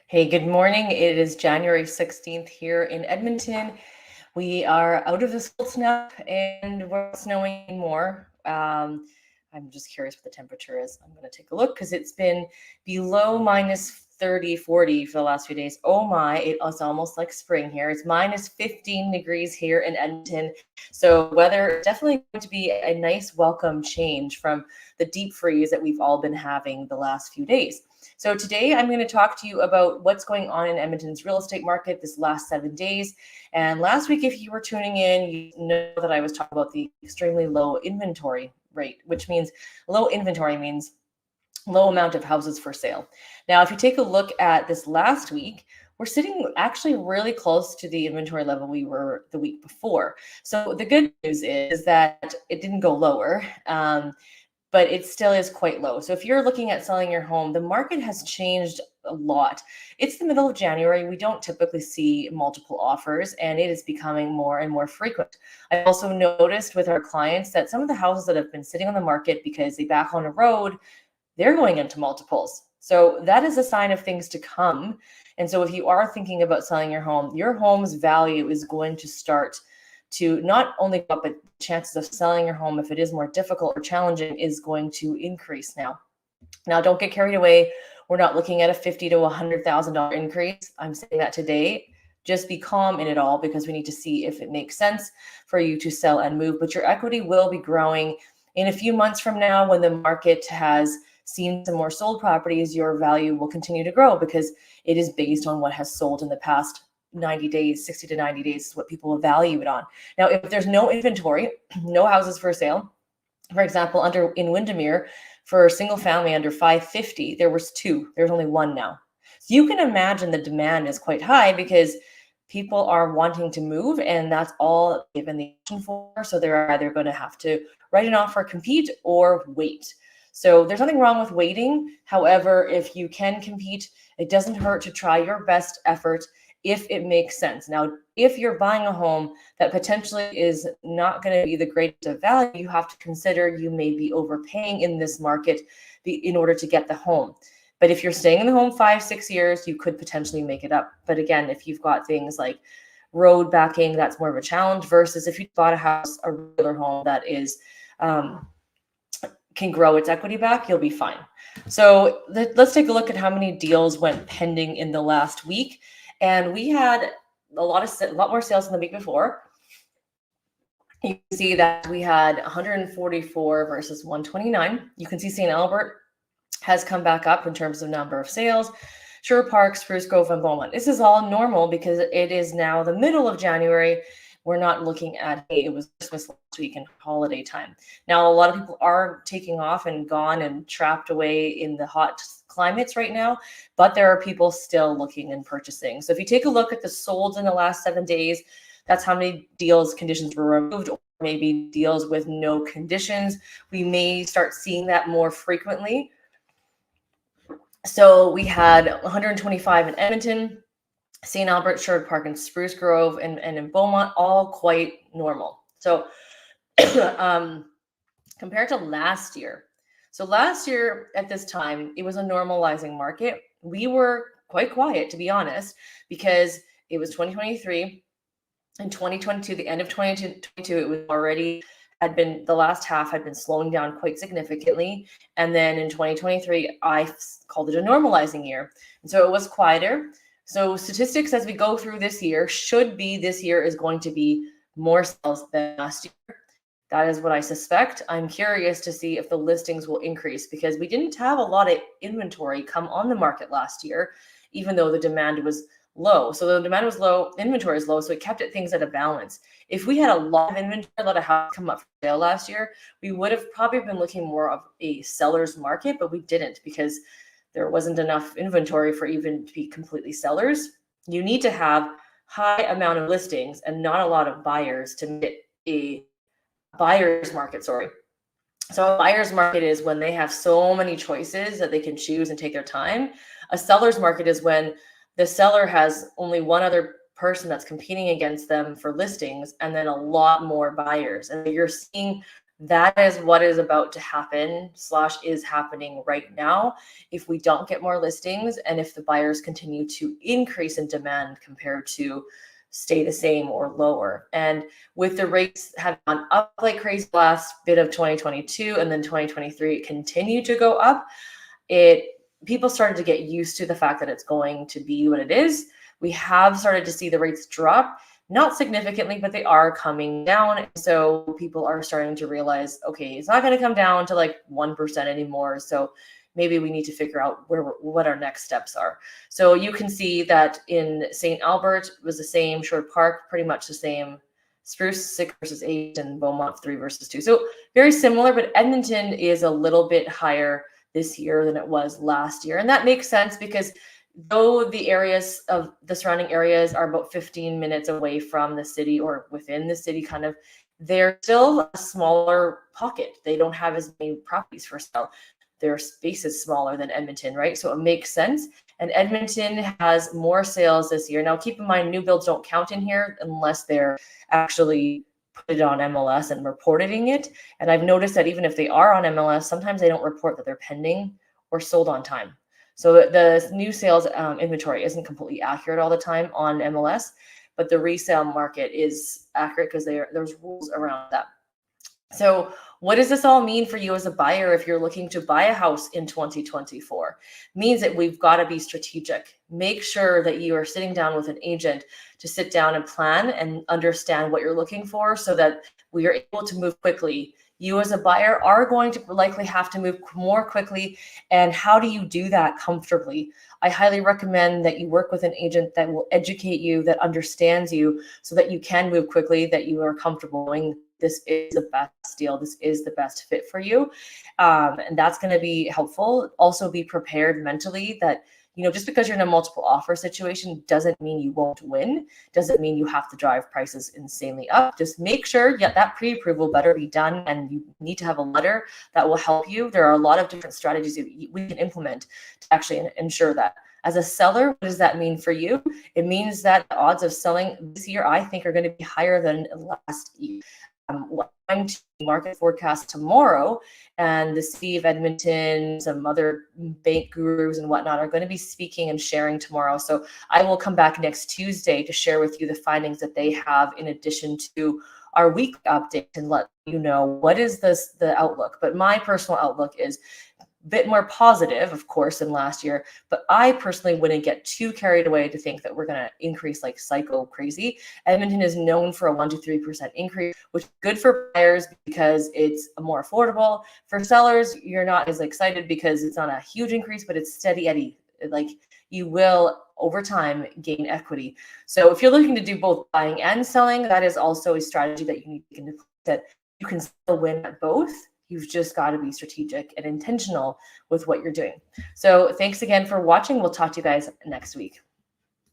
Hey, good morning. It is January 16th here in Edmonton. We are out of this cold snap and we're not snowing more. I'm just curious what the temperature is. I'm going to take a look because it's been below minus 30, 40 for the last few days. Oh my, it is almost like spring here. It's minus 15 degrees here in Edmonton. So weather is definitely going to be a nice welcome change from the deep freeze that we've all been having the last few days. So today I'm going to talk to you about what's going on in Edmonton's real estate market this last 7 days. And last week, if you were tuning in, you know that I was talking about the extremely low inventory rate, which means low inventory means low amount of houses for sale. Now, if you take a look at this last week, we're sitting actually really close to the inventory level we were the week before. So the good news is that it didn't go lower. But it still is quite low. So if you're looking at selling your home, the market has changed a lot. It's the middle of January. We don't typically see multiple offers, and it is becoming more and more frequent. I also noticed with our clients that some of the houses that have been sitting on the market because they back on a road, they're going into multiples. So that is a sign of things to come. And so if you are thinking about selling your home's value is going to start to not only go up, but chances of selling your home, if it is more difficult or challenging, is going to increase now. Now, don't get carried away. We're not looking at a $50,000 to $100,000 increase. I'm saying that today. Just be calm in it all because we need to see if it makes sense for you to sell and move. But your equity will be growing in a few months from now when the market has seen some more sold properties. Your value will continue to grow because it is based on what has sold in the past 90 days, 60 to 90 days is what people will value it on. Now, if there's no inventory, no houses for sale, for example, in Windermere, for a single family under 550, there was two. There's only one now. So you can imagine the demand is quite high because people are wanting to move, and that's all given the option for. So they're either going to have to write an offer, compete, or wait. So there's nothing wrong with waiting. However, if you can compete, it doesn't hurt to try your best effort if it makes sense. Now, if you're buying a home that potentially is not going to be the greatest of value, you have to consider you may be overpaying in this market in order to get the home. But if you're staying in the home 5-6 years, you could potentially make it up. But again, if you've got things like road backing, that's more of a challenge versus if you bought a house, a regular home that is can grow its equity back, you'll be fine. So let's take a look at how many deals went pending in the last week. And we had a lot more sales than the week before. You can see that we had 144 versus 129. You can see St. Albert has come back up in terms of number of sales. Sherwood Park, Spruce Grove, and Beaumont. This is all normal because it is now the middle of January. We're not looking at, hey, it was Christmas last week and holiday time. Now, a lot of people are taking off and gone and trapped away in the hot climates right now, but there are people still looking and purchasing. So if you take a look at the solds in the last 7 days, that's how many deals conditions were removed, or maybe deals with no conditions. We may start seeing that more frequently. So we had 125 in Edmonton, St. Albert, Sherwood Park, and Spruce Grove, and in Beaumont, all quite normal. So compared to last year, so last year at this time, it was a normalizing market. We were quite quiet, to be honest, because it was 2023 and 2022, the end of 2022, it was already the last half had been slowing down quite significantly. And then in 2023, I called it a normalizing year. And so it was quieter. So statistics as we go through this year should be this year is going to be more sales than last year. That is what I suspect. I'm curious to see if the listings will increase because we didn't have a lot of inventory come on the market last year, even though the demand was low. So the demand was low, inventory is low, so it kept things at a balance. If we had a lot of inventory, a lot of houses come up for sale last year, we would have probably been looking more of a seller's market, but we didn't because there wasn't enough inventory for even to be completely sellers. You need to have high amount of listings and not a lot of buyers to make a buyer's market, So a buyer's market is when they have so many choices that they can choose and take their time. A seller's market is when the seller has only one other person that's competing against them for listings and then a lot more buyers. And you're seeing That is what is about to happen / is happening right now. If we don't get more listings and if the buyers continue to increase in demand compared to stay the same or lower. And with the rates having gone up like crazy last bit of 2022 and then 2023 it continued to go up, people started to get used to the fact that it's going to be what it is. We have started to see the rates drop, not significantly, but they are coming down. And so people are starting to realize, okay, it's not going to come down to like 1% anymore. So maybe we need to figure out what our next steps are. So you can see that in St. Albert it was the same, Sherwood Park, pretty much the same. Spruce 6 versus 8 and Beaumont 3 versus 2. So very similar, but Edmonton is a little bit higher this year than it was last year. And that makes sense because though the areas of the surrounding areas are about 15 minutes away from the city or within the city, kind of, they're still a smaller pocket. They don't have as many properties for sale. Their space is smaller than Edmonton, right? So it makes sense. And Edmonton has more sales this year. Now, keep in mind, new builds don't count in here unless they're actually put it on MLS and reporting it. And I've noticed that even if they are on MLS, sometimes they don't report that they're pending or sold on time. So the new sales inventory isn't completely accurate all the time on MLS, but the resale market is accurate because there's rules around that. So what does this all mean for you as a buyer if you're looking to buy a house in 2024? It means that we've got to be strategic. Make sure that you are sitting down with an agent to sit down and plan and understand what you're looking for so that we are able to move quickly. You as a buyer are going to likely have to move more quickly. And how do you do that comfortably? I highly recommend that you work with an agent that will educate you, that understands you, so that you can move quickly, that you are comfortable knowing this is the best deal, this is the best fit for you. And that's going to be helpful. Also be prepared mentally that, just because you're in a multiple offer situation doesn't mean you won't win, doesn't mean you have to drive prices insanely up. Just make sure that pre-approval better be done, and you need to have a letter that will help you. There are a lot of different strategies we can implement to actually ensure that. As a seller, what does that mean for you? It means that the odds of selling this year, I think, are going to be higher than last year. I'm to market forecast tomorrow, and the city of Edmonton, some other bank gurus and whatnot are going to be speaking and sharing tomorrow. So I will come back next Tuesday to share with you the findings that they have in addition to our week update and let you know what is the outlook. But my personal outlook is bit more positive, of course, than last year, but I personally wouldn't get too carried away to think that we're going to increase like psycho crazy. Edmonton is known for a 1 to 3% increase, which is good for buyers because it's more affordable. For sellers, you're not as excited because it's not a huge increase, but it's steady Eddie. Like, you will over time gain equity. So if you're looking to do both buying and selling, that is also a strategy that you need to get into, that you can still win at both. You've just got to be strategic and intentional with what you're doing. So thanks again for watching. We'll talk to you guys next week.